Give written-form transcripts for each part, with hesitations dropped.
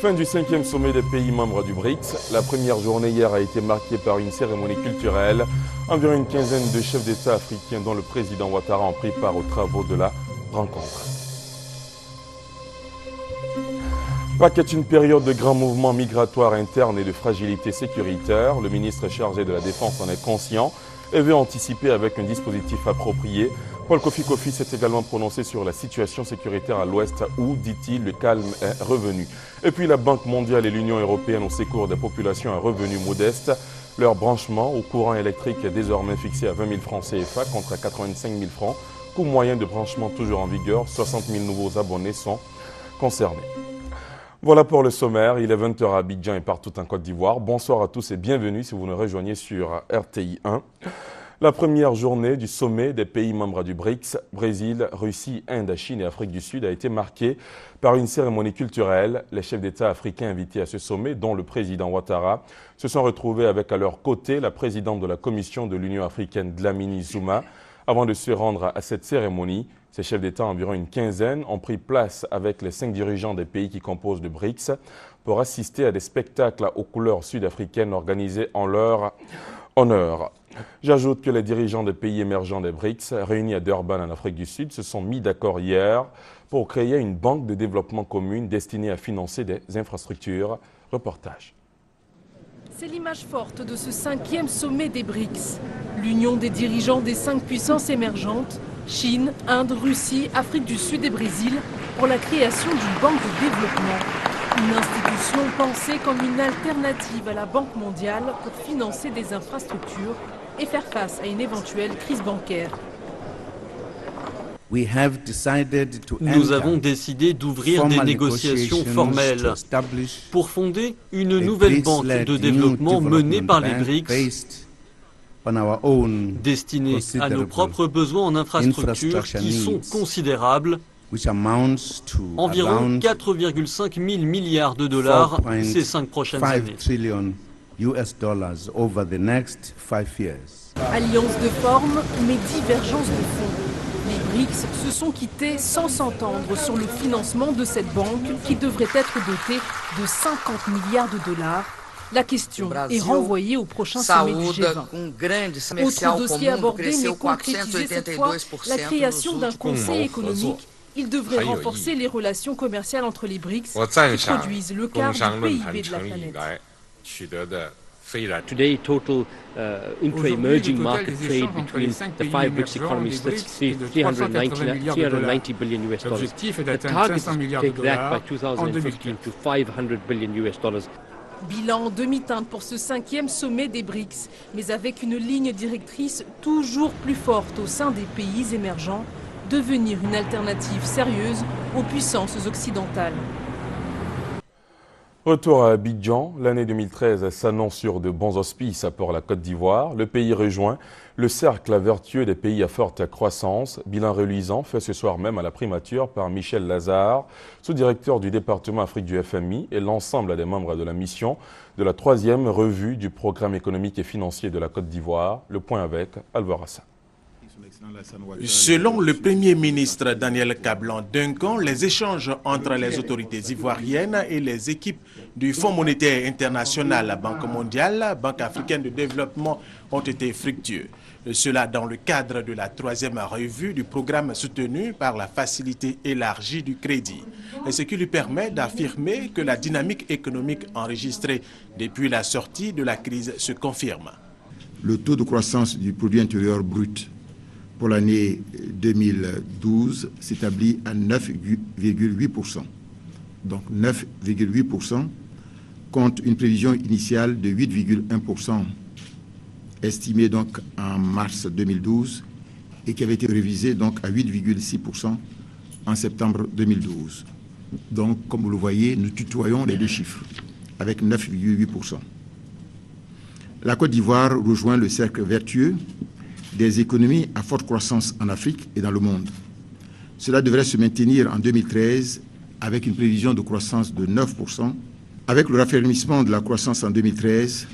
Fin du 5e sommet des pays membres du BRICS. La première journée hier a été marquée par une cérémonie culturelle. Environ une quinzaine de chefs d'État africains dont le président Ouattara ont pris part aux travaux de la rencontre. Pâques est une période de grands mouvements migratoires internes et de fragilité sécuritaire. Le ministre chargé de la Défense en est conscient et veut anticiper avec un dispositif approprié. Paul Kofi Kofi s'est également prononcé sur la situation sécuritaire à l'Ouest où, dit-il, le calme est revenu. Et puis la Banque mondiale et l'Union européenne au secours des populations à revenus modestes. Leur branchement au courant électrique est désormais fixé à 20 000 francs CFA contre 85 000 francs. Coût moyen de branchement toujours en vigueur, 60 000 nouveaux abonnés sont concernés. Voilà pour le sommaire, il est 20h à Abidjan et partout en Côte d'Ivoire. Bonsoir à tous et bienvenue si vous nous rejoignez sur RTI 1. La première journée du sommet des pays membres du BRICS, Brésil, Russie, Inde, Chine et Afrique du Sud, a été marquée par une cérémonie culturelle. Les chefs d'État africains invités à ce sommet, dont le président Ouattara, se sont retrouvés avec à leur côté la présidente de la Commission de l'Union africaine, Dlamini Zuma. Avant de se rendre à cette cérémonie, ces chefs d'État, environ une quinzaine, ont pris place avec les 5 dirigeants des pays qui composent le BRICS pour assister à des spectacles aux couleurs sud-africaines organisés en leur honneur. J'ajoute que les dirigeants des pays émergents des BRICS, réunis à Durban en Afrique du Sud, se sont mis d'accord hier pour créer une banque de développement commune destinée à financer des infrastructures. Reportage. C'est l'image forte de ce 5e sommet des BRICS. L'union des dirigeants des 5 puissances émergentes, Chine, Inde, Russie, Afrique du Sud et Brésil, pour la création d'une banque de développement. Une institution pensée comme une alternative à la Banque mondiale pour financer des infrastructures et faire face à une éventuelle crise bancaire. Nous avons décidé d'ouvrir des négociations formelles pour fonder une nouvelle banque de développement menée par les BRICS, destinée à nos propres besoins en infrastructures qui sont considérables, environ 4,5 000 milliards de dollars ces 5 prochaines années. Alliance de forme, mais divergence de fond. Les BRICS se sont quittés sans s'entendre sur le financement de cette banque qui devrait être dotée de 50 milliards de dollars. La question est renvoyée au prochain sommet du G20. Autre dossier abordé mais concrétisé cette fois, la création d'un conseil économique. Il devrait renforcer les relations commerciales entre les BRICS qui produisent le quart du PIB de la planète. Today, total intra-emerging market trade between the 5 BRICS economies sits 390 billion US dollars. The target is to take that by 2015 to 500 billion US dollars. Bilan en demi-teinte pour ce 5e sommet des BRICS, mais avec une ligne directrice toujours plus forte au sein des pays émergents, devenir une alternative sérieuse aux puissances occidentales. Retour à Abidjan, l'année 2013 s'annonce sur de bons auspices pour la Côte d'Ivoire. Le pays rejoint le cercle vertueux des pays à forte croissance. Bilan reluisant fait ce soir même à la primature par Michel Lazare, sous-directeur du département Afrique du FMI et l'ensemble des membres de la mission de la 3e revue du programme économique et financier de la Côte d'Ivoire. Le point avec Alvaro Hassan. Selon le Premier ministre Daniel Kablan-Duncan, les échanges entre les autorités ivoiriennes et les équipes du Fonds monétaire international, Banque mondiale, Banque africaine de développement ont été fructueux. Cela dans le cadre de la 3e revue du programme soutenu par la facilité élargie du crédit. Et ce qui lui permet d'affirmer que la dynamique économique enregistrée depuis la sortie de la crise se confirme. Le taux de croissance du produit intérieur brut pour l'année 2012 s'établit à 9,8%. Donc 9,8% contre une prévision initiale de 8,1% estimée donc en mars 2012 et qui avait été révisée donc à 8,6% en septembre 2012. Donc comme vous le voyez, nous tutoyons les deux chiffres avec 9,8%. La Côte d'Ivoire rejoint le cercle vertueux des économies à forte croissance en Afrique et dans le monde. Cela devrait se maintenir en 2013 avec une prévision de croissance de 9%. Avec le raffermissement de la croissance en 2013,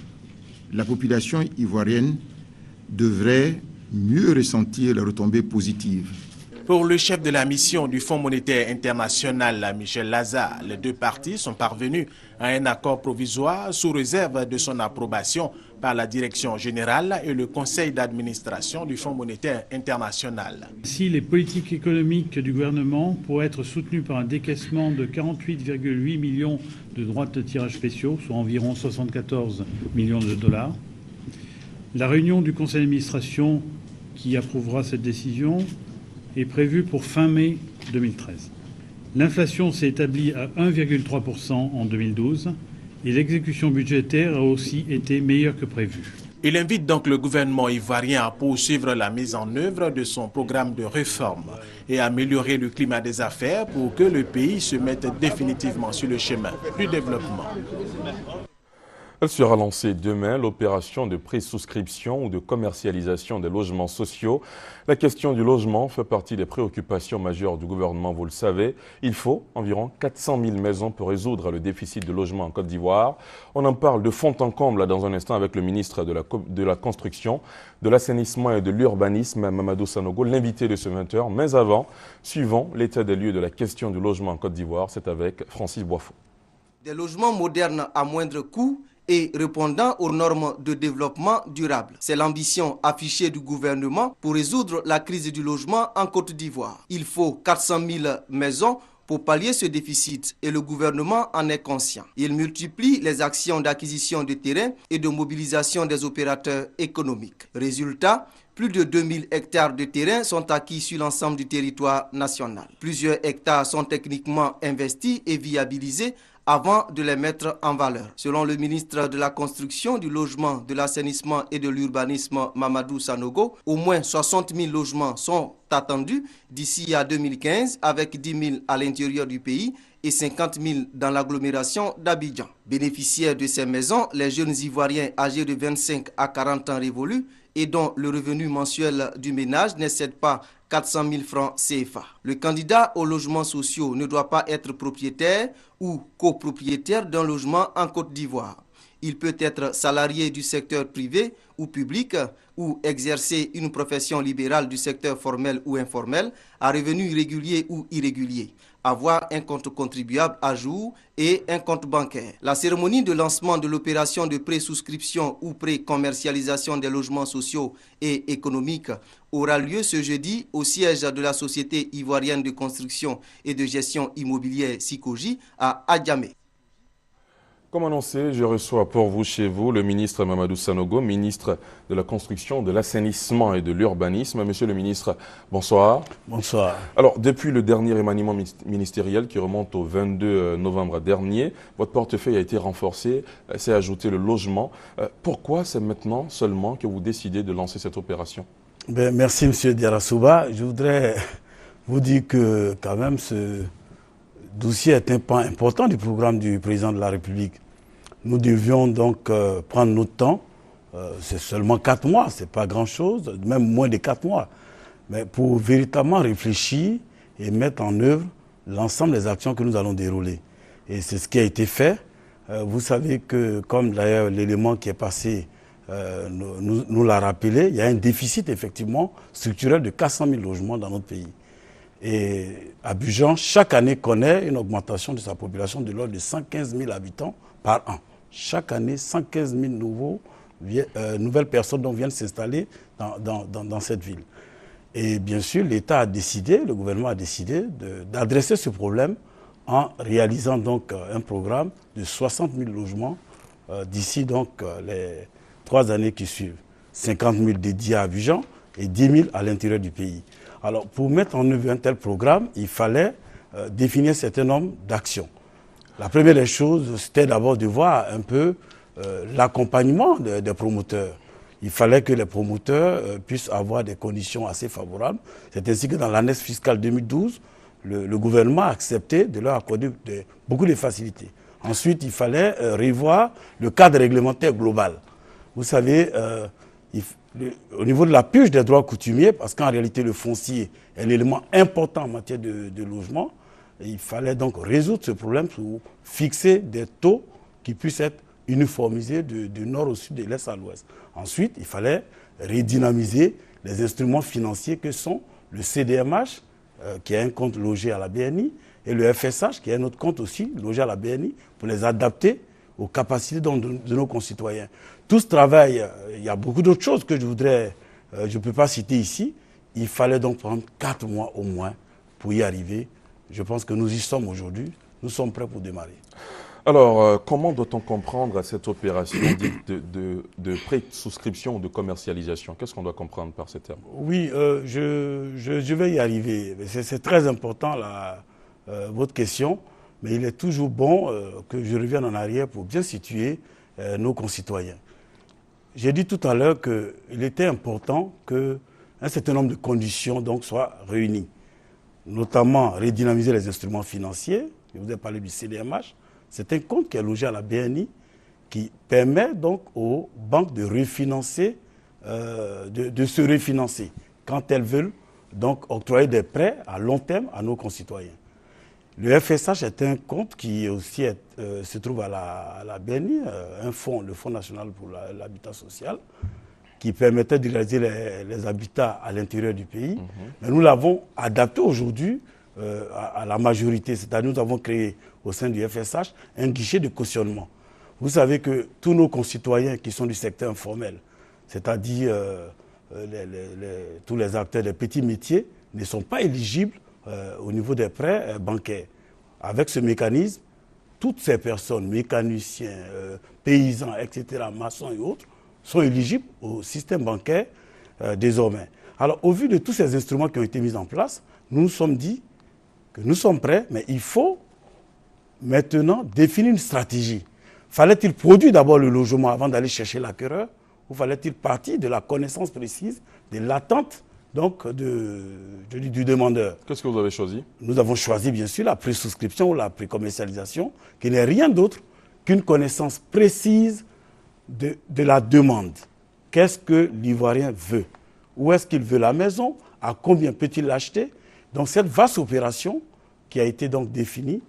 la population ivoirienne devrait mieux ressentir les retombées positives Pour le chef de la mission du Fonds monétaire international, Michel Lazare, les deux parties sont parvenues à un accord provisoire sous réserve de son approbation par la direction générale et le conseil d'administration du Fonds monétaire international. Si les politiques économiques du gouvernement pourraient être soutenues par un décaissement de 48,8 millions de droits de tirage spéciaux, soit environ 74 millions de dollars, la réunion du conseil d'administration qui approuvera cette décision est prévue pour fin mai 2013. L'inflation s'est établie à 1,3% en 2012 et l'exécution budgétaire a aussi été meilleure que prévu. Il invite donc le gouvernement ivoirien à poursuivre la mise en œuvre de son programme de réforme et améliorer le climat des affaires pour que le pays se mette définitivement sur le chemin du développement. Elle sera lancée demain, l'opération de pré-souscription ou de commercialisation des logements sociaux. La question du logement fait partie des préoccupations majeures du gouvernement, vous le savez. Il faut environ 400 000 maisons pour résoudre le déficit de logement en Côte d'Ivoire. On en parle de fond en comble dans un instant avec le ministre de la Construction, de l'Assainissement et de l'Urbanisme, Mamadou Sanogo, l'invité de ce 20h. Mais avant, suivons l'état des lieux de la question du logement en Côte d'Ivoire. C'est avec Francis Boifo. Des logements modernes à moindre coût et répondant aux normes de développement durable. C'est l'ambition affichée du gouvernement pour résoudre la crise du logement en Côte d'Ivoire. Il faut 400 000 maisons pour pallier ce déficit et le gouvernement en est conscient. Il multiplie les actions d'acquisition de terrain et de mobilisation des opérateurs économiques. Résultat, plus de 2000 hectares de terrain sont acquis sur l'ensemble du territoire national. Plusieurs hectares sont techniquement investis et viabilisés avant de les mettre en valeur. Selon le ministre de la Construction, du Logement, de l'Assainissement et de l'Urbanisme, Mamadou Sanogo, au moins 60 000 logements sont attendus d'ici à 2015, avec 10 000 à l'intérieur du pays et 50 000 dans l'agglomération d'Abidjan. Bénéficiaires de ces maisons, les jeunes Ivoiriens âgés de 25 à 40 ans révolus et dont le revenu mensuel du ménage n'excède pas 400 000 francs CFA. Le candidat aux logements sociaux ne doit pas être propriétaire ou copropriétaire d'un logement en Côte d'Ivoire. Il peut être salarié du secteur privé ou public ou exercer une profession libérale du secteur formel ou informel à revenus réguliers ou irréguliers, avoir un compte contribuable à jour et un compte bancaire. La cérémonie de lancement de l'opération de pré-souscription ou pré-commercialisation des logements sociaux et économiques aura lieu ce jeudi au siège de la Société ivoirienne de construction et de gestion immobilière SICOGI à Adjamé. Comme annoncé, je reçois pour vous, chez vous, le ministre Mamadou Sanogo, ministre de la Construction, de l'Assainissement et de l'Urbanisme. Monsieur le ministre, bonsoir. Bonsoir. Alors, depuis le dernier remaniement ministériel qui remonte au 22 novembre dernier, votre portefeuille a été renforcé, s'est ajouté le logement. Pourquoi c'est maintenant seulement que vous décidez de lancer cette opération? Merci, monsieur Diarasouba. Je voudrais vous dire que, quand même, ce dossier est un pan important du programme du président de la République. Nous devions donc prendre notre temps. C'est seulement 4 mois, ce n'est pas grand-chose, même moins de 4 mois. Mais pour véritablement réfléchir et mettre en œuvre l'ensemble des actions que nous allons dérouler. Et c'est ce qui a été fait. Vous savez que, comme d'ailleurs l'élément qui est passé nous l'a rappelé, il y a un déficit effectivement structurel de 400 000 logements dans notre pays. Et Abidjan, chaque année, connaît une augmentation de sa population de l'ordre de 115 000 habitants par an. Chaque année, 115 000 nouvelles personnes donc viennent s'installer dans cette ville. Et bien sûr, l'État a décidé, le gouvernement a décidé d'adresser ce problème en réalisant donc un programme de 60 000 logements d'ici donc les 3 années qui suivent. 50 000 dédiés à Abidjan et 10 000 à l'intérieur du pays. Alors, pour mettre en œuvre un tel programme, il fallait définir un certain nombre d'actions. La première des choses, c'était d'abord de voir un peu l'accompagnement des promoteurs. Il fallait que les promoteurs puissent avoir des conditions assez favorables. C'est ainsi que dans l'annexe fiscale 2012, le gouvernement a accepté de leur accorder beaucoup de facilités. Ensuite, il fallait revoir le cadre réglementaire global. Vous savez, au niveau de la purge des droits coutumiers, parce qu'en réalité le foncier est l'élément important en matière de logement, il fallait donc résoudre ce problème pour fixer des taux qui puissent être uniformisés du nord au sud, de l'est à l'ouest. Ensuite, il fallait redynamiser les instruments financiers que sont le CDMH qui est un compte logé à la BNI, et le FSH, qui est un autre compte aussi logé à la BNI, pour les adapter aux capacités de nos concitoyens. Tout ce travail, il y a beaucoup d'autres choses que je ne peux pas citer ici. Il fallait donc prendre 4 mois au moins pour y arriver. Je pense que nous y sommes aujourd'hui. Nous sommes prêts pour démarrer. Alors, comment doit-on comprendre cette opération dite de pré-souscription ou de commercialisation? Qu'est-ce qu'on doit comprendre par ces termes? Oui, je vais y arriver. C'est très important votre question, mais il est toujours bon que je revienne en arrière pour bien situer nos concitoyens. J'ai dit tout à l'heure qu'il était important qu'un certain nombre de conditions donc, soient réunies, notamment redynamiser les instruments financiers. Je vous ai parlé du CDMH. C'est un compte qui est logé à la BNI qui permet donc aux banques de refinancer, de se refinancer quand elles veulent donc octroyer des prêts à long terme à nos concitoyens. Le FSH est un compte qui aussi se trouve à la BNI, un fonds, le Fonds national pour l'habitat social, qui permettait de réaliser les habitats à l'intérieur du pays. Mais nous l'avons adapté aujourd'hui à la majorité. C'est-à-dire nous avons créé au sein du FSH un guichet de cautionnement. Vous savez que tous nos concitoyens qui sont du secteur informel, c'est-à-dire tous les acteurs des petits métiers, ne sont pas éligibles au niveau des prêts bancaires. Avec ce mécanisme, toutes ces personnes, mécaniciens, paysans, etc., maçons et autres, sont éligibles au système bancaire désormais. Alors, au vu de tous ces instruments qui ont été mis en place, nous nous sommes dit que nous sommes prêts, mais il faut maintenant définir une stratégie. Fallait-il produire d'abord le logement avant d'aller chercher l'acquéreur, ou fallait-il partir de la connaissance précise, de l'attente donc du demandeur? Qu'est-ce que vous avez choisi? Nous avons choisi bien sûr la pré-souscription ou la pré-commercialisation, qui n'est rien d'autre qu'une connaissance précise de la demande. Qu'est-ce que l'Ivoirien veut? Où est-ce qu'il veut la maison? À combien peut-il l'acheter? Donc cette vaste opération qui a été donc définie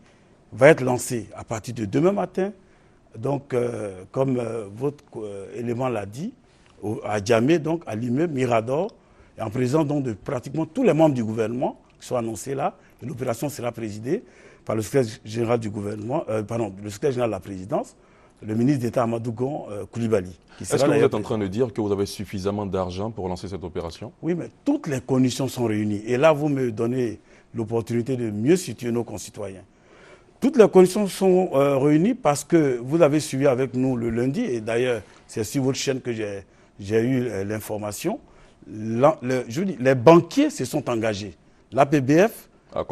va être lancée à partir de demain matin. Donc, comme votre élément l'a dit, à Djamé, donc à l'immeuble Mirador, et en présence donc de pratiquement tous les membres du gouvernement qui sont annoncés là. L'opération sera présidée par le secrétaire général du gouvernement, le secrétaire général de la présidence, le ministre d'État Amadou Gon Coulibaly. Est-ce que vous êtes en train de dire que vous avez suffisamment d'argent pour lancer cette opération? Oui, mais toutes les conditions sont réunies. Et là, vous me donnez l'opportunité de mieux situer nos concitoyens. Toutes les conditions sont réunies parce que vous avez suivi avec nous le lundi, et d'ailleurs, c'est sur votre chaîne que j'ai eu l'information. Je dis, les banquiers se sont engagés. L'APBF a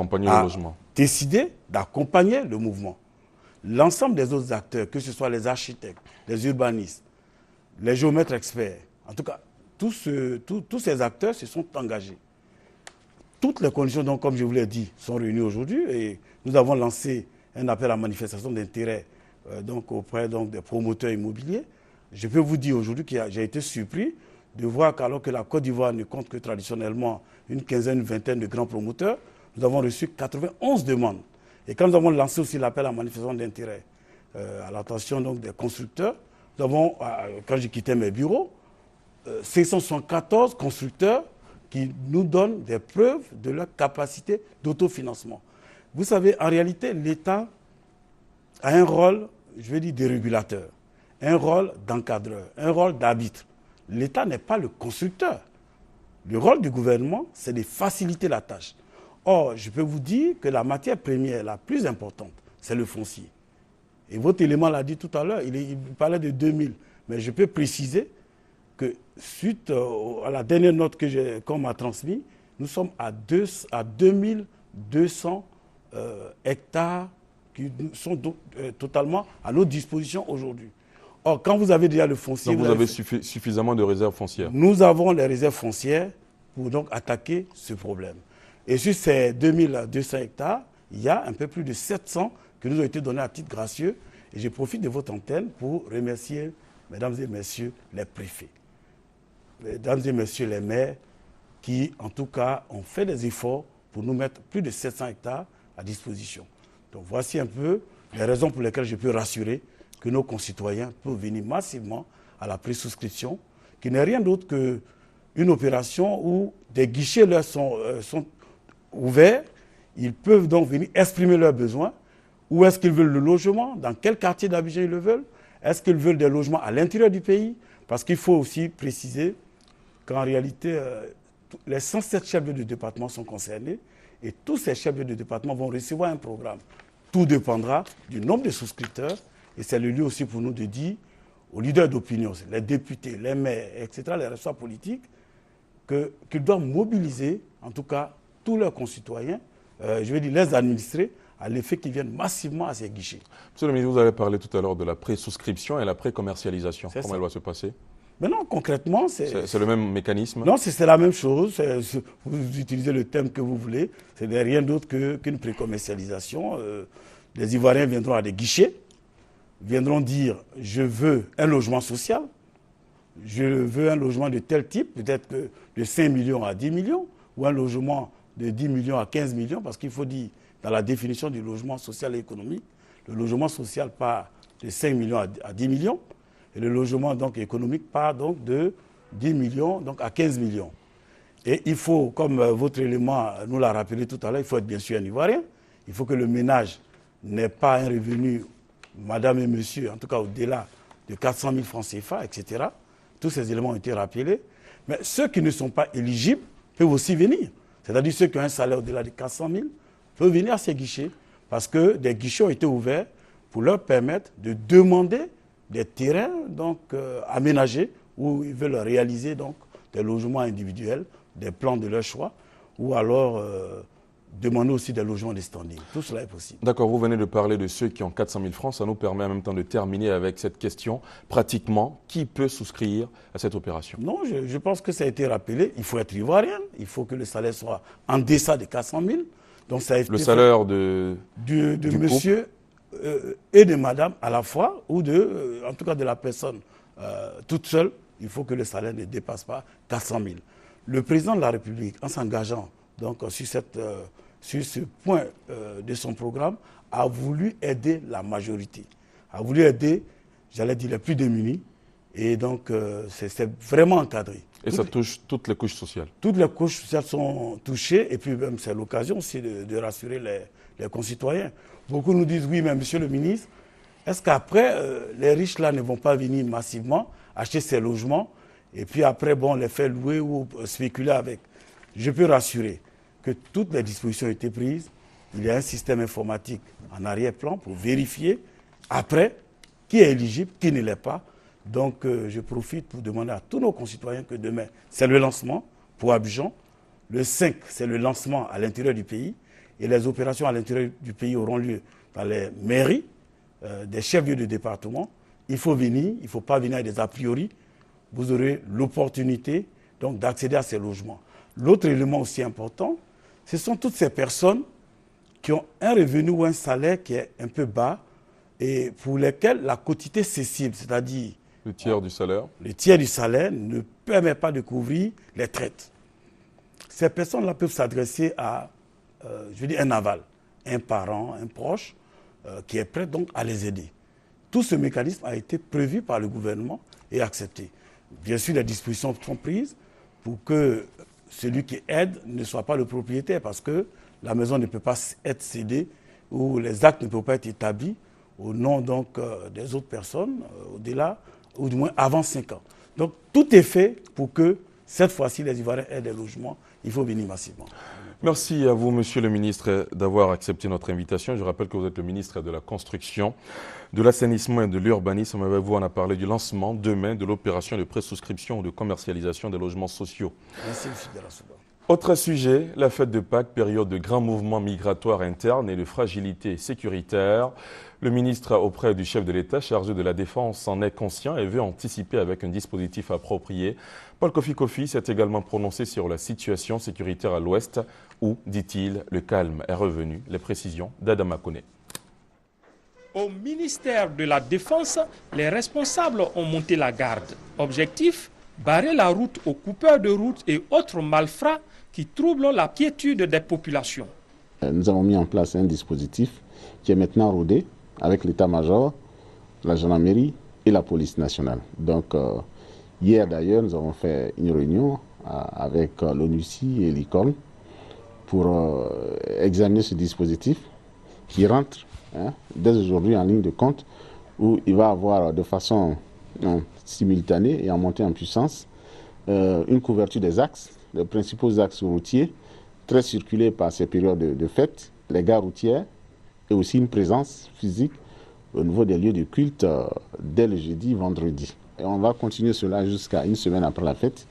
décidé d'accompagner le mouvement. L'ensemble des autres acteurs, que ce soit les architectes, les urbanistes, les géomètres experts, en tout cas, tous ces acteurs se sont engagés. Toutes les conditions, donc, comme je vous l'ai dit, sont réunies aujourd'hui et nous avons lancé un appel à manifestation d'intérêt auprès donc, des promoteurs immobiliers. Je peux vous dire aujourd'hui que j'ai été surpris de voir qu'alors que la Côte d'Ivoire ne compte que traditionnellement une quinzaine, une vingtaine de grands promoteurs, nous avons reçu 91 demandes. Et quand nous avons lancé aussi l'appel à manifestation d'intérêt à l'attention des constructeurs, nous avons, quand j'ai quitté mes bureaux, 674 constructeurs qui nous donnent des preuves de leur capacité d'autofinancement. Vous savez, en réalité, l'État a un rôle, je vais dire, de régulateur, un rôle d'encadreur, un rôle d'arbitre. L'État n'est pas le constructeur. Le rôle du gouvernement, c'est de faciliter la tâche. Or, je peux vous dire que la matière première la plus importante, c'est le foncier. Et votre élément l'a dit tout à l'heure, il parlait de 2000. Mais je peux préciser que suite à la dernière note qu'on m'a transmise, nous sommes à 2200 hectares qui sont totalement à notre disposition aujourd'hui. Or, quand vous avez déjà le foncier... Donc vous avez suffisamment de réserves foncières? Nous avons les réserves foncières pour donc attaquer ce problème. Et sur ces 2200 hectares, il y a un peu plus de 700 qui nous ont été donnés à titre gracieux. Et je profite de votre antenne pour remercier, mesdames et messieurs, les préfets, mesdames et messieurs les maires, qui, en tout cas, ont fait des efforts pour nous mettre plus de 700 hectares à disposition. Donc voici un peu les raisons pour lesquelles je peux rassurer que nos concitoyens peuvent venir massivement à la pré-souscription, qui n'est rien d'autre qu'une opération où des guichets leur sont ouverts, ils peuvent donc venir exprimer leurs besoins. Où est-ce qu'ils veulent le logement? Dans quel quartier d'Abidjan ils le veulent? Est-ce qu'ils veulent des logements à l'intérieur du pays? Parce qu'il faut aussi préciser qu'en réalité, les 107 chefs-lieux de département sont concernés et tous ces chefs-lieux de département vont recevoir un programme. Tout dépendra du nombre de souscripteurs et c'est le lieu aussi pour nous de dire aux leaders d'opinion, les députés, les maires, etc., les responsables politiques, qu'ils doivent mobiliser, en tout cas, tous leurs concitoyens, je veux dire les administrés, à l'effet qu'ils viennent massivement à ces guichets. Monsieur le ministre, vous avez parlé tout à l'heure de la pré-souscription et la pré-commercialisation. Comment elle va se passer? Mais non, concrètement, c'est le même mécanisme? Non, c'est la même chose. Vous utilisez le thème que vous voulez. Ce n'est rien d'autre qu'une pré-commercialisation. Les Ivoiriens viendront à des guichets, viendront dire « je veux un logement social, je veux un logement de tel type, peut-être de 5 millions à 10 millions, ou un logement de 10 millions à 15 millions, parce qu'il faut dire, dans la définition du logement social et économique, le logement social part de 5 millions à 10 millions, et le logement donc, économique part donc de 10 millions donc, à 15 millions. Et il faut, comme votre élément nous l'a rappelé tout à l'heure, il faut être bien sûr un Ivoirien. Il faut que le ménage n'ait pas un revenu, madame et monsieur, en tout cas au-delà de 400 000 francs CFA, etc. Tous ces éléments ont été rappelés. Mais ceux qui ne sont pas éligibles peuvent aussi venir. C'est-à-dire ceux qui ont un salaire au-delà de 400 000 peuvent venir à ces guichets. Parce que des guichets ont été ouverts pour leur permettre de demander des terrains donc, aménagés où ils veulent réaliser donc, des logements individuels, des plans de leur choix, ou alors demander aussi des logements de standing. Tout cela est possible. D'accord, vous venez de parler de ceux qui ont 400 000 francs. Ça nous permet en même temps de terminer avec cette question. Pratiquement, qui peut souscrire à cette opération? Non, je pense que ça a été rappelé. Il faut être ivoirien. Il faut que le salaire soit en deçà de 400 000. Donc, ça a été le salaire de monsieur et de madame à la fois, ou en tout cas de la personne toute seule. Il faut que le salaire ne dépasse pas 400 000. Le président de la République, en s'engageant donc sur ce point de son programme, a voulu aider la majorité, a voulu aider, j'allais dire, les plus démunis, et donc c'est vraiment encadré. Et ça touche toutes les couches sociales? Toutes les couches sociales sont touchées, et puis même c'est l'occasion aussi de rassurer les concitoyens. Beaucoup nous disent, oui, mais monsieur le ministre, est-ce qu'après, les riches là ne vont pas venir massivement acheter ces logements, et puis après, bon, les faire louer ou spéculer avec? Je peux rassurer que toutes les dispositions ont été prises. Il y a un système informatique en arrière-plan pour vérifier après qui est éligible, qui ne l'est pas. Donc, je profite pour demander à tous nos concitoyens que demain, c'est le lancement pour Abidjan. Le 5, c'est le lancement à l'intérieur du pays. Et les opérations à l'intérieur du pays auront lieu dans les mairies, des chefs-lieux de département. Il faut venir, il ne faut pas venir avec des a priori. Vous aurez l'opportunité donc d'accéder à ces logements. L'autre élément aussi important, ce sont toutes ces personnes qui ont un revenu ou un salaire qui est un peu bas et pour lesquelles la quotité cessible, c'est-à-dire le tiers du salaire. Le tiers du salaire ne permet pas de couvrir les traites. Ces personnes-là peuvent s'adresser à, je veux dire, un aval, un parent, un proche, qui est prêt donc à les aider. Tout ce mécanisme a été prévu par le gouvernement et accepté. Bien sûr, les dispositions sont prises pour que celui qui aide ne soit pas le propriétaire, parce que la maison ne peut pas être cédée ou les actes ne peuvent pas être établis au nom donc, des autres personnes, au-delà, ou du moins avant 5 ans. Donc tout est fait pour que cette fois-ci les Ivoiriens aient des logements. Il faut venir massivement. Merci à vous, monsieur le ministre, d'avoir accepté notre invitation. Je rappelle que vous êtes le ministre de la Construction, de l'Assainissement et de l'Urbanisme. Avec vous, on a parlé du lancement demain de l'opération de pré-souscription ou de commercialisation des logements sociaux. Merci, M. Darasouba. Autre sujet, la fête de Pâques, période de grands mouvements migratoires internes et de fragilité sécuritaire. Le ministre auprès du chef de l'État chargé de la Défense en est conscient et veut anticiper avec un dispositif approprié. Paul Kofi Kofi s'est également prononcé sur la situation sécuritaire à l'Ouest où, dit-il, le calme est revenu. Les précisions d'Adama Kone. Au ministère de la Défense, les responsables ont monté la garde. Objectif, barrer la route aux coupeurs de route et autres malfrats qui troublent la quiétude des populations. Nous avons mis en place un dispositif qui est maintenant rodé avec l'état-major, la gendarmerie et la police nationale. Donc, hier d'ailleurs, nous avons fait une réunion avec l'ONUCI et l'ICOL pour examiner ce dispositif qui rentre dès aujourd'hui en ligne de compte, où il va avoir de façon simultanée et en montée en puissance une couverture des axes, les principaux axes routiers, très circulés par ces périodes de fête, les gares routières, et aussi une présence physique au niveau des lieux de culte dès le jeudi, vendredi. Et on va continuer cela jusqu'à une semaine après la fête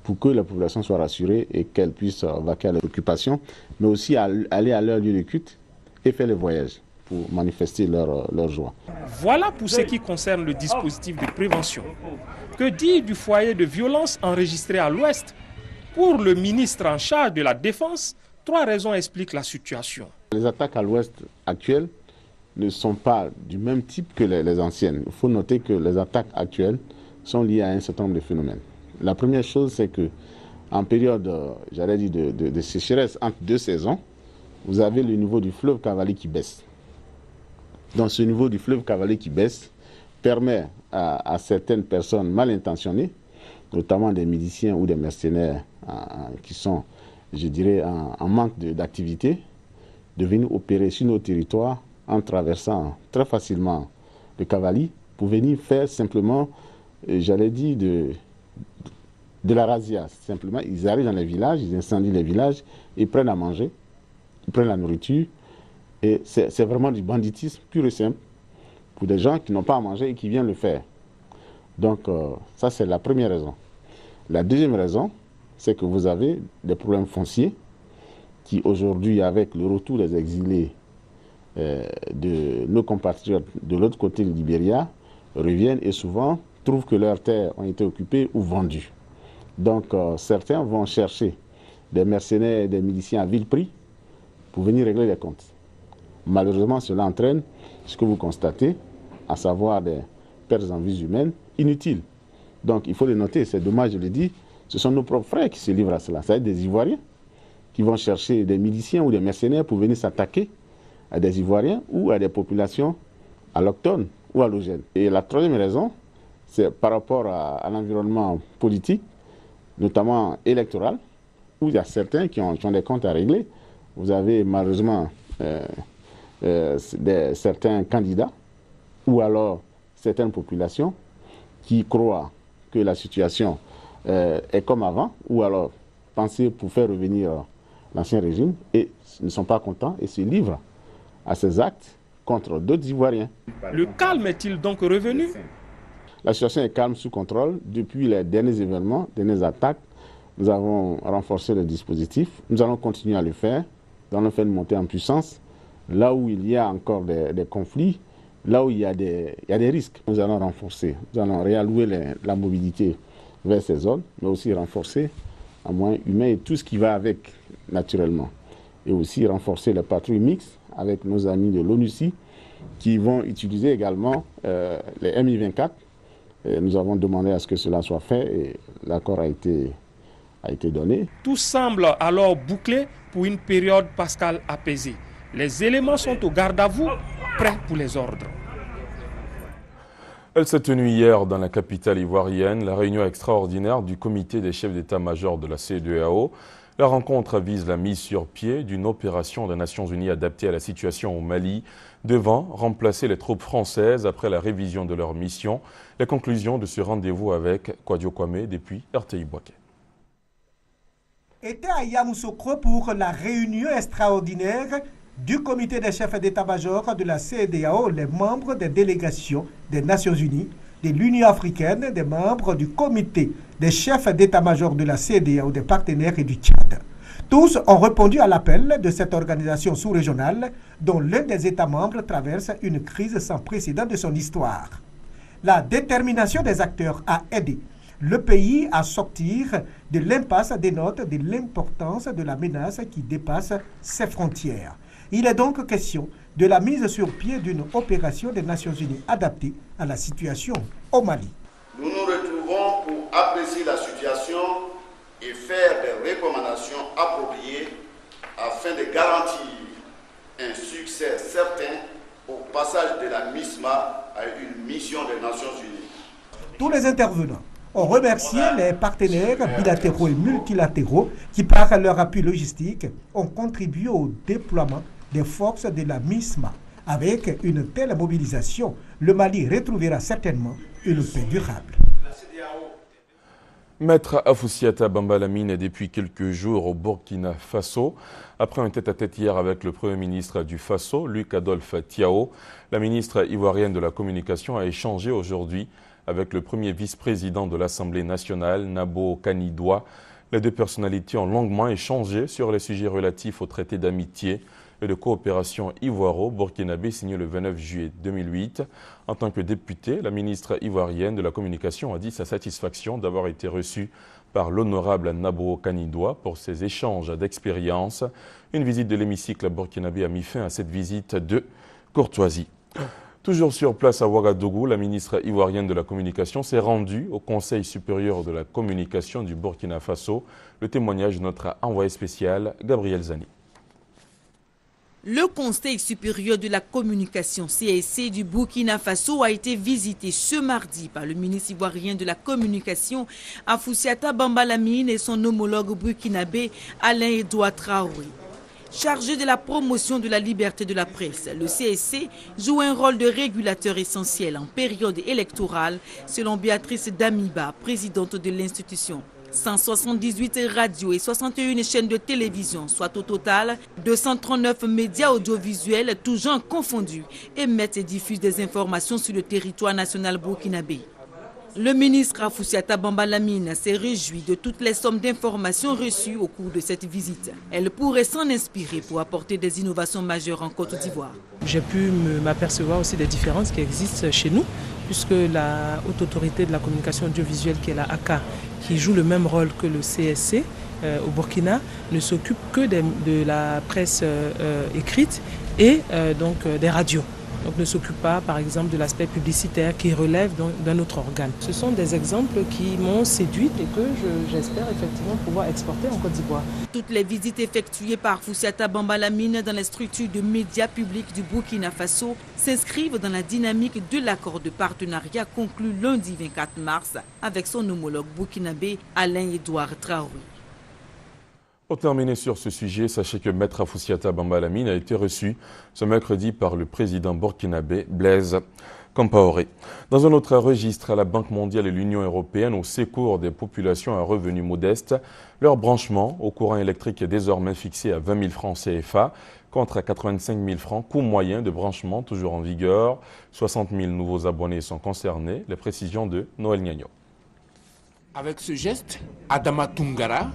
pour que la population soit rassurée et qu'elle puisse vaquer à leurs occupations, mais aussi aller à leur lieu de culte et faire le voyage pour manifester leur joie. Voilà pour ce qui concerne le dispositif de prévention. Que dire du foyer de violence enregistré à l'Ouest? Pour le ministre en charge de la Défense, 3 raisons expliquent la situation. Les attaques à l'Ouest actuelles ne sont pas du même type que les anciennes. Il faut noter que les attaques actuelles sont liées à un certain nombre de phénomènes. La première chose, c'est que en période, j'allais dire, de sécheresse entre 2 saisons, vous avez le niveau du fleuve Cavally qui baisse. Donc ce niveau du fleuve Cavally qui baisse permet à certaines personnes mal intentionnées, notamment des miliciens ou des mercenaires qui sont, je dirais, en manque d'activité, de venir opérer sur nos territoires en traversant très facilement le Cavally pour venir faire simplement, j'allais dire, de la razzia. Simplement, ils arrivent dans les villages, ils incendient les villages, ils prennent à manger, ils prennent la nourriture. Et c'est vraiment du banditisme pur et simple pour des gens qui n'ont pas à manger et qui viennent le faire. Donc ça, c'est la première raison. La deuxième raison, c'est que vous avez des problèmes fonciers qui aujourd'hui, avec le retour des exilés de nos compatriotes de l'autre côté du Libéria, reviennent et souvent trouvent que leurs terres ont été occupées ou vendues. Donc certains vont chercher des mercenaires et des miliciens à vil prix pour venir régler les comptes. Malheureusement, cela entraîne ce que vous constatez, à savoir des pertes en vies humaines inutiles. Donc il faut le noter, c'est dommage, je le dis, ce sont nos propres frères qui se livrent à cela. Ça va être des Ivoiriens qui vont chercher des miliciens ou des mercenaires pour venir s'attaquer à des Ivoiriens ou à des populations allochtones ou allogènes. Et la troisième raison, c'est par rapport à l'environnement politique, notamment électoral, où il y a certains qui ont des comptes à régler. Vous avez malheureusement certains candidats ou alors certaines populations qui croient que la situation est comme avant ou alors penser pour faire revenir l'ancien régime et ne sont pas contents et se livrent à ces actes contre d'autres Ivoiriens. Le calme est-il donc revenu? La situation est calme, sous contrôle. Depuis les derniers événements, dernières attaques, nous avons renforcé le dispositif. Nous allons continuer à le faire. Nous allons faire une montée en puissance. Là où il y a encore des conflits, là où il y a des risques, nous allons renforcer. Nous allons réallouer la mobilité vers ces zones, mais aussi renforcer en moyens humains et tout ce qui va avec, naturellement. Et aussi renforcer les patrouilles mixtes avec nos amis de l'ONUCI qui vont utiliser également les Mi-24. Nous avons demandé à ce que cela soit fait et l'accord a été donné. Tout semble alors bouclé pour une période pascale apaisée. Les éléments sont au garde à vous, prêts pour les ordres. Elle s'est tenue hier dans la capitale ivoirienne, la réunion extraordinaire du comité des chefs d'état-major de la CEDEAO. La rencontre vise la mise sur pied d'une opération des Nations Unies adaptée à la situation au Mali, devant remplacer les troupes françaises après la révision de leur mission. Les conclusions de ce rendez-vous avec Kwadio Kwame depuis RTI Boaké. Était à Yamoussoukro pour la réunion extraordinaire du comité des chefs d'état-major de la CEDEAO, les membres des délégations des Nations Unies, de l'Union africaine, des membres du comité des chefs d'état-major de la CEDEAO, des partenaires et du Tchad. Tous ont répondu à l'appel de cette organisation sous-régionale dont l'un des États membres traverse une crise sans précédent de son histoire. La détermination des acteurs a aidé le pays à sortir de l'impasse dénote de l'importance de la menace qui dépasse ses frontières. Il est donc question de la mise sur pied d'une opération des Nations Unies adaptée à la situation au Mali. Nous nous retrouvons pour apprécier la situation et faire des recommandations appropriées afin de garantir un succès certain au passage de la MISMA à une mission des Nations Unies. Tous les intervenants ont remercié les partenaires bilatéraux et multilatéraux qui, par leur appui logistique, ont contribué au déploiement des forces de la MISMA. Avec une telle mobilisation, le Mali retrouvera certainement une paix durable. Maître Afoussiata Bamba Lamine est depuis quelques jours au Burkina Faso. Après un tête-à-tête hier avec le Premier ministre du Faso, Luc Adolphe Tiao, la ministre ivoirienne de la Communication a échangé aujourd'hui avec le premier vice-président de l'Assemblée nationale, Nabo Kanidoua. Les deux personnalités ont longuement échangé sur les sujets relatifs au traité d'amitié et de coopération ivoiro-burkinabé signé le 29 juillet 2008. En tant que députée, la ministre ivoirienne de la Communication a dit sa satisfaction d'avoir été reçue par l'honorable Nabo Kanidoua pour ses échanges d'expérience. Une visite de l'hémicycle burkinabé a mis fin à cette visite de courtoisie. Toujours sur place à Ouagadougou, la ministre ivoirienne de la Communication s'est rendue au Conseil supérieur de la communication du Burkina Faso. Le témoignage de notre envoyé spécial, Gabriel Zani. Le Conseil supérieur de la communication CSC du Burkina Faso a été visité ce mardi par le ministre ivoirien de la communication Afoussiata Bamba Lamine et son homologue burkinabé Alain-Edouard Traoré. Chargé de la promotion de la liberté de la presse, le CSC joue un rôle de régulateur essentiel en période électorale, selon Béatrice Damiba, présidente de l'institution. 178 radios et 61 chaînes de télévision, soit au total 239 médias audiovisuels, tous genres confondus, émettent et diffusent des informations sur le territoire national burkinabé. Le ministre Afoussiata Bamba Lamine s'est réjoui de toutes les sommes d'informations reçues au cours de cette visite. Elle pourrait s'en inspirer pour apporter des innovations majeures en Côte d'Ivoire. J'ai pu m'apercevoir aussi des différences qui existent chez nous, puisque la Haute Autorité de la Communication Audiovisuelle, qui est la ACA, qui joue le même rôle que le CSC au Burkina, ne s'occupe que de la presse écrite et donc des radios. Donc ne s'occupe pas, par exemple, de l'aspect publicitaire qui relève d'un autre organe. Ce sont des exemples qui m'ont séduite et que j'espère effectivement pouvoir exporter en Côte d'Ivoire. Toutes les visites effectuées par Afoussiata Bamba Lamine dans les structures de médias publics du Burkina Faso s'inscrivent dans la dynamique de l'accord de partenariat conclu lundi 24 mars avec son homologue burkinabé Alain-Edouard Traoré. Pour terminer sur ce sujet, sachez que Maître Afoussiata Bamba Lamine a été reçu ce mercredi par le président burkinabé Blaise Compaoré. Dans un autre registre, la Banque mondiale et l'Union européenne au secours des populations à revenus modestes. Leur branchement au courant électrique est désormais fixé à 20 000 francs CFA contre 85 000 francs, coût moyen de branchement toujours en vigueur. 60 000 nouveaux abonnés sont concernés. Les précisions de Noël Niagno. Avec ce geste, Adama Toungara,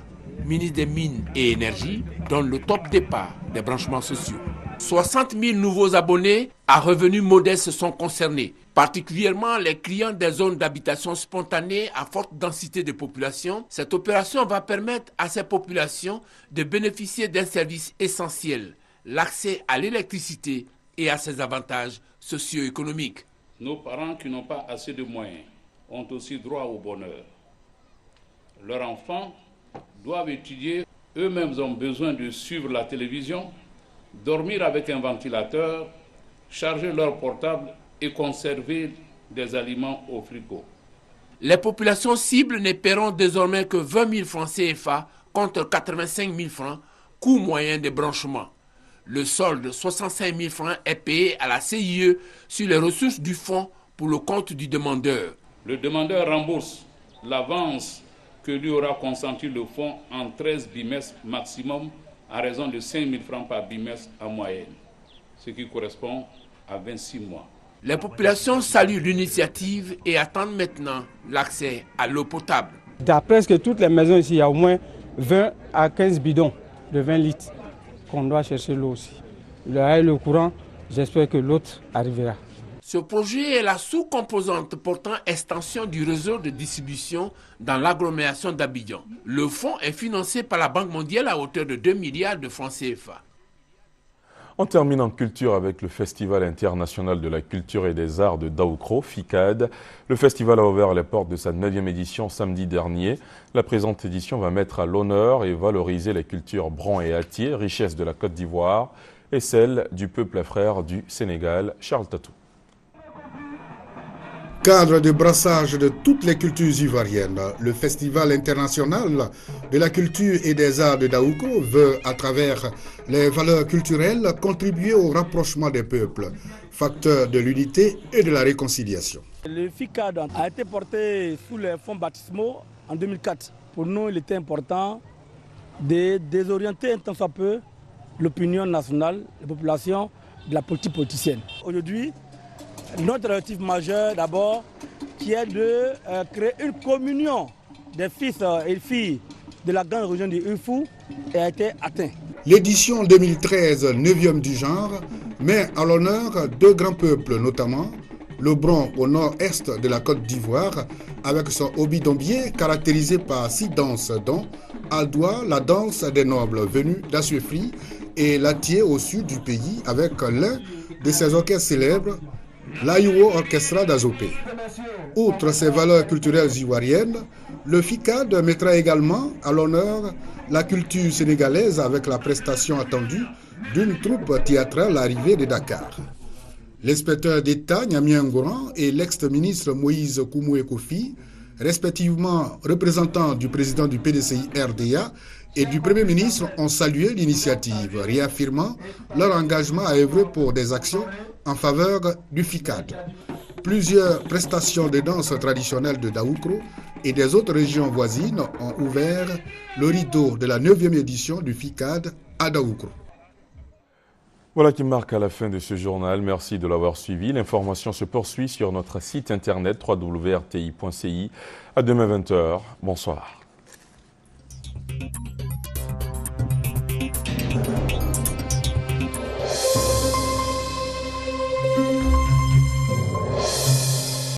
ministre des Mines et Énergie, donne le top départ des branchements sociaux. 60 000 nouveaux abonnés à revenus modestes sont concernés, particulièrement les clients des zones d'habitation spontanée à forte densité de population. Cette opération va permettre à ces populations de bénéficier d'un service essentiel, l'accès à l'électricité et à ses avantages socio-économiques. Nos parents qui n'ont pas assez de moyens ont aussi droit au bonheur. Leurs enfants doivent étudier, eux-mêmes ont besoin de suivre la télévision, dormir avec un ventilateur, charger leur portable et conserver des aliments au frigo. Les populations cibles ne paieront désormais que 20 000 francs CFA contre 85 000 francs, coût moyen de branchement. Le solde 65 000 francs est payé à la CIE sur les ressources du fonds pour le compte du demandeur. Le demandeur rembourse l'avance que lui aura consenti le fonds en 13 bimestres maximum à raison de 5 000 francs par bimestre en moyenne, ce qui correspond à 26 mois. Les populations saluent l'initiative et attendent maintenant l'accès à l'eau potable. Dans presque toutes les maisons ici, il y a au moins 20 à 15 bidons de 20 litres qu'on doit chercher l'eau aussi. Le courant, j'espère que l'autre arrivera. Ce projet est la sous-composante portant extension du réseau de distribution dans l'agglomération d'Abidjan. Le fonds est financé par la Banque mondiale à hauteur de 2 milliards de francs CFA. On termine en culture avec le Festival international de la culture et des arts de Daoukro, FICAD. Le festival a ouvert les portes de sa 9e édition samedi dernier. La présente édition va mettre à l'honneur et valoriser les cultures bran et atier, richesse de la Côte d'Ivoire, et celle du peuple frère du Sénégal, Charles Tatou. cadre de brassage de toutes les cultures ivoiriennes, le Festival international de la culture et des arts de Daoukro veut, à travers les valeurs culturelles, contribuer au rapprochement des peuples, facteur de l'unité et de la réconciliation. Le FICAD a été porté sous les fonds baptismaux en 2004. Pour nous, il était important de désorienter un tant soit peu l'opinion nationale, la population de la politique politicienne. Aujourd'hui, notre objectif majeur d'abord, qui est de créer une communion des fils et filles de la grande région du Ufou, a été atteint. L'édition 2013, 9e du genre, met à l'honneur deux grands peuples, notamment le Bron au nord-est de la Côte d'Ivoire, avec son obidombier caractérisé par 6 danses, dont Aldoua, la danse des nobles venus d'Assuefri, et Latié au sud du pays, avec l'un de ses orchestres célèbres, l'Aïwo Orchestra d'Azopé. Outre ses valeurs culturelles ivoiriennes, le FICAD mettra également à l'honneur la culture sénégalaise avec la prestation attendue d'une troupe théâtrale arrivée de Dakar. L'inspecteur d'État Nyamien Ngoran et l'ex-ministre Moïse Koumoué Kofi, respectivement représentants du président du PDCI RDA et du Premier ministre, ont salué l'initiative, réaffirmant leur engagement à œuvrer pour des actions en faveur du FICAD. Plusieurs prestations de danse traditionnelles de Daoukro et des autres régions voisines ont ouvert le rideau de la 9e édition du FICAD à Daoukro. Voilà qui marque à la fin de ce journal. Merci de l'avoir suivi. L'information se poursuit sur notre site internet www.rti.ci. À demain 20h. Bonsoir.